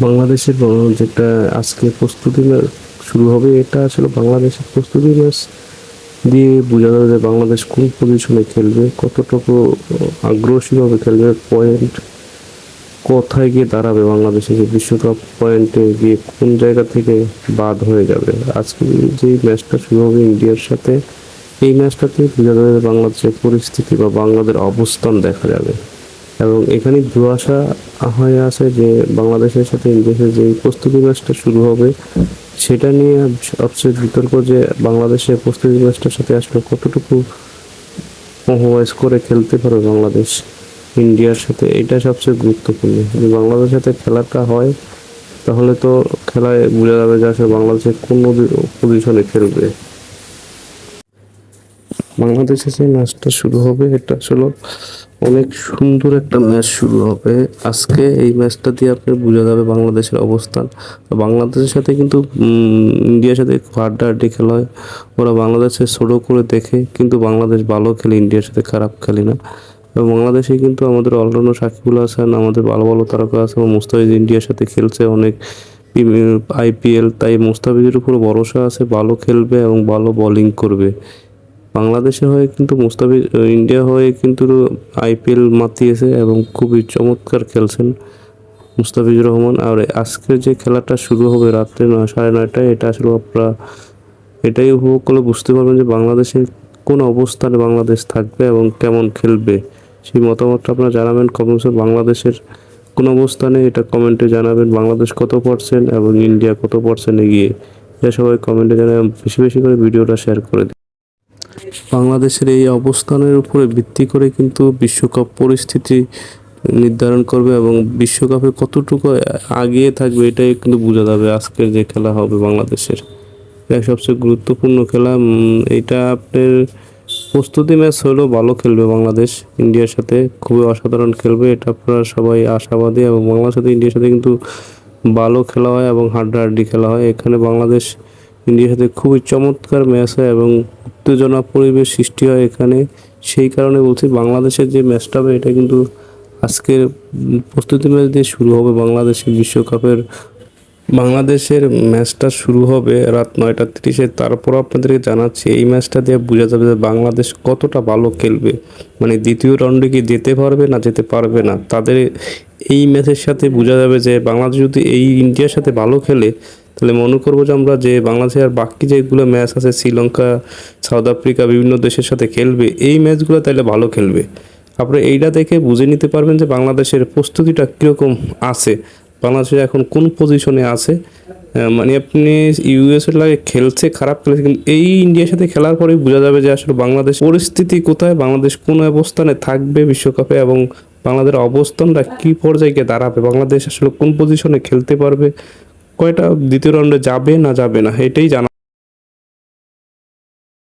বাংলাদেশের যেটা আজকে প্রস্তুতি শুরু হবে, এটা আসলে বাংলাদেশের প্রস্তুতি ম্যাচ দিয়ে বোঝা যাবে যে বাংলাদেশ কোন পজিশনে খেলবে, কতটুকু আগ্রাসীভাবে খেলবে, পয়েন্ট কোথায় গিয়ে দাঁড়াবে, বাংলাদেশে যে বিশ্বকাপ পয়েন্টে গিয়ে কোন জায়গা থেকে বাদ হয়ে যাবে। আজকে যে ম্যাচটা শুরু হবে ইন্ডিয়ার সাথে, এই ম্যাচটাতে বোঝা যাবে বাংলাদেশের পরিস্থিতি বা বাংলাদেশের অবস্থান দেখা যাবে। এবং এখানে দুআশা হয়ে আছে যে বাংলাদেশের সাথে ইন্ডিয়ার যে প্রস্তুতি ম্যাচটা শুরু হবে, সেটা নিয়ে সবচেয়ে বিতর্ক যে বাংলাদেশের প্রস্তুতি ম্যাচটার সাথে আসলে কতটুকু কম্প্রোমাইজ করে খেলতে পারবে বাংলাদেশ ইন্ডিয়ার সাথে, এটা সবচেয়ে গুরুত্বপূর্ণ। যদি বাংলাদেশের সাথে খেলাটা হয়, তাহলে তো খেলায় বোঝা যাবে যে আসলে বাংলাদেশের কোন পজিশনে খেলবে। বাংলাদেশে যে ম্যাচটা শুরু হবে, এটা আসলে অনেক সুন্দর একটা ম্যাচ শুরু হবে আজকে। এই ম্যাচটা দিয়ে আপনার বোঝা যাবে বাংলাদেশের অবস্থান। বাংলাদেশের সাথে কিন্তু ইন্ডিয়ার সাথে হাড্ডাহাড্ডি খেলা হয়, ওরা বাংলাদেশে ছোটো করে দেখে, কিন্তু বাংলাদেশ ভালো খেলে, ইন্ডিয়ার সাথে খারাপ খেলে না। এবং বাংলাদেশে কিন্তু আমাদের অলরাউন্ডার সাকিবুল হাসান, আমাদের ভালো ভালো তারকা আছে, এবং মুস্তাফিজ ইন্ডিয়ার সাথে খেলছে অনেক আইপিএল, তাই মুস্তাফিজের উপর ভরসা আছে, ভালো খেলবে এবং ভালো বোলিং করবে। বাংলাদেশের হয়ে কিন্তু মুস্তাফিজ, ইন্ডিয়া হয়ে কিন্তু আইপিএল মাতিয়েছে এবং খুবই চমৎকার খেলছেন মুস্তাফিজুর রহমান। আর আজকের যে খেলাটা শুরু হবে রাত্রে 9:30টায়, এটা আসলে আপনারা এটাই উপভোগ করলে বুঝতে পারবেন যে বাংলাদেশের কোন অবস্থানে বাংলাদেশ থাকবে এবং কেমন খেলবে। সেই মতামতটা আপনারা জানাবেন কমেন্টসে। বাংলাদেশের কোন অবস্থানে এটা কমেন্টে জানাবেন, বাংলাদেশ কত পার্সেন্ট এবং ইন্ডিয়া কত পার্সেন্ট এগিয়ে, এটা সবাই কমেন্টে জানাবেন। বেশি বেশি করে ভিডিওটা শেয়ার করে দিন। বাংলাদেশের এই অবস্থানের উপরে ভিত্তি করে কিন্তু বিশ্বকাপ পরিস্থিতি নির্ধারণ করবে এবং বিশ্বকাপে কতটুকু আগিয়ে থাকবে, এটাই কিন্তু বোঝা যাবে আজকের যে খেলা হবে বাংলাদেশের। এটা সবচেয়ে গুরুত্বপূর্ণ খেলা। এইটা আপনার প্রস্তুতি ম্যাচ হলেও ভালো খেলবে বাংলাদেশ ইন্ডিয়ার সাথে, খুবই অসাধারণ খেলবে, এটা আপনারা সবাই আশাবাদী। এবং বাংলাদেশের সাথে ইন্ডিয়ার সাথে কিন্তু ভালো খেলা হয় এবং হাড্ডাহাড্ডি খেলা হয়। এখানে বাংলাদেশ ইন্ডিয়ার সাথে খুবই চমৎকার ম্যাচ হয় এবং উত্তেজনা পরিবেশ সৃষ্টি হয় এখানে। সেই কারণে বলছি বাংলাদেশের যে ম্যাচটা হবে, এটা কিন্তু আজকের প্রস্তুতি ম্যাচ দিয়ে শুরু হবে বাংলাদেশের বিশ্বকাপের। বাংলাদেশের ম্যাচটা শুরু হবে রাত 9:30-এ। তারপর আপনাদেরকে জানাচ্ছি এই ম্যাচটা দিয়ে বোঝা যাবে যে বাংলাদেশ কতটা ভালো খেলবে, মানে দ্বিতীয় রাউন্ডে কি যেতে পারবে না যেতে পারবে না। তাদের এই ম্যাচের সাথে বোঝা যাবে যে বাংলাদেশ যদি এই ইন্ডিয়ার সাথে ভালো খেলে, তাহলে মনে করবো যে আমরা যে বাংলাদেশের আর বাকি যেগুলো ম্যাচ আছে, শ্রীলঙ্কা, সাউথ আফ্রিকা, বিভিন্ন দেশের সাথে খেলবে, এই ম্যাচগুলো তাহলে ভালো খেলবে। আপনি এইটা দেখে বুঝে নিতে পারবেন যে বাংলাদেশের প্রস্তুতিটা কীরকম আছে, বাংলাদেশের এখন কোন পজিশনে আছে। মানে আপনি ইউএসএর লাগে খেলছে, খারাপ খেলেছে, কিন্তু এই ইন্ডিয়ার সাথে খেলার পরেই বোঝা যাবে যে আসলে বাংলাদেশ পরিস্থিতি কোথায়, বাংলাদেশ কোন অবস্থানে থাকবে বিশ্বকাপে, এবং বাংলাদেশের অবস্থানটা কী পর্যায়ে দাঁড়াবে, বাংলাদেশ আসলে কোন পজিশনে খেলতে পারবে, কয়টা দ্বিতীয় রাউন্ডে যাবে না যাবে না, এটাই জানা।